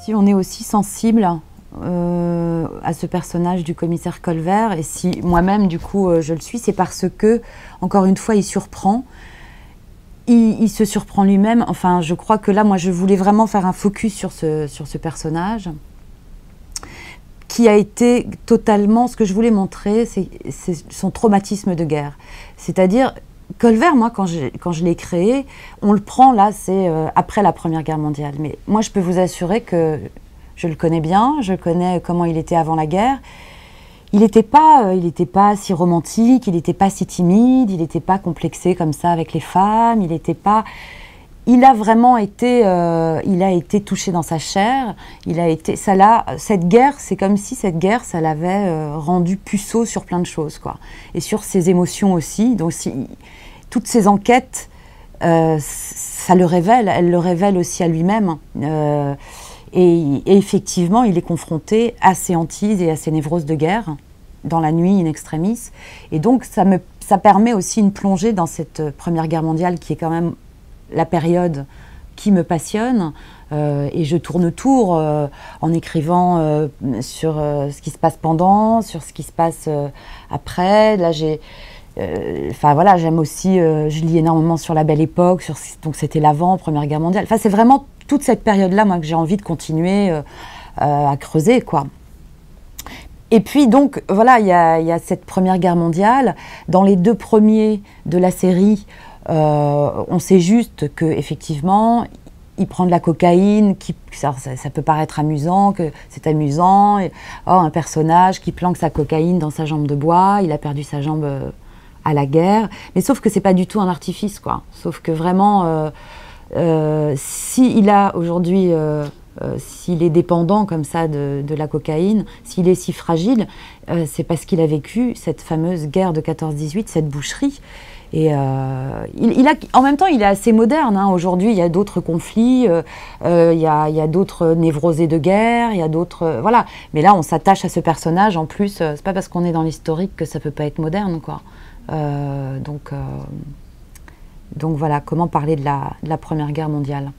Si on est aussi sensible à ce personnage du commissaire Colbert, et si moi-même, du coup, je le suis, c'est parce que, encore une fois, il surprend. Il se surprend lui-même. Enfin, je crois que là, moi, je voulais vraiment faire un focus sur ce personnage qui a été totalement... Ce que je voulais montrer, c'est son traumatisme de guerre. C'est-à-dire, Colbert, moi, quand je l'ai créé, on le prend, là, c'est après la Première Guerre mondiale. Mais moi, je peux vous assurer que je le connais bien, je connais comment il était avant la guerre. Il n'était pas si romantique, il n'était pas si timide, il n'était pas complexé comme ça avec les femmes, il n'était pas... Il a vraiment été, il a été touché dans sa chair. Cette guerre, c'est comme si cette guerre, ça l'avait rendu puceau sur plein de choses, quoi. Et sur ses émotions aussi. Donc, toutes ces enquêtes, ça le révèle. Elle le révèle aussi à lui-même. Et effectivement, il est confronté à ces hantises et à ces névroses de guerre dans la nuit in extremis. Et donc, ça permet aussi une plongée dans cette Première Guerre mondiale qui est quand même la période qui me passionne, et je tourne autour en écrivant sur ce qui se passe pendant, sur ce qui se passe après. Là, voilà, j'aime aussi, je lis énormément sur la Belle Époque, donc c'était l'avant, Première Guerre mondiale. Enfin, c'est vraiment toute cette période-là, moi, que j'ai envie de continuer à creuser, quoi. Et puis donc, voilà, il y a cette Première Guerre mondiale. Dans les 2 premiers de la série, on sait juste qu'effectivement, il prend de la cocaïne, ça peut paraître amusant, que c'est amusant. Un personnage qui planque sa cocaïne dans sa jambe de bois, il a perdu sa jambe à la guerre. Mais sauf que c'est pas du tout un artifice, quoi. Sauf que vraiment, s'il a aujourd'hui... s'il est dépendant comme ça de la cocaïne, s'il est si fragile, c'est parce qu'il a vécu cette fameuse guerre de 14-18, cette boucherie. Et en même temps, il est assez moderne, hein. Aujourd'hui, il y a d'autres conflits, il y a d'autres névrosés de guerre, il y a d'autres... voilà. Mais là, on s'attache à ce personnage. En plus, c'est pas parce qu'on est dans l'historique que ça peut pas être moderne, quoi. Donc voilà, comment parler de la Première Guerre mondiale.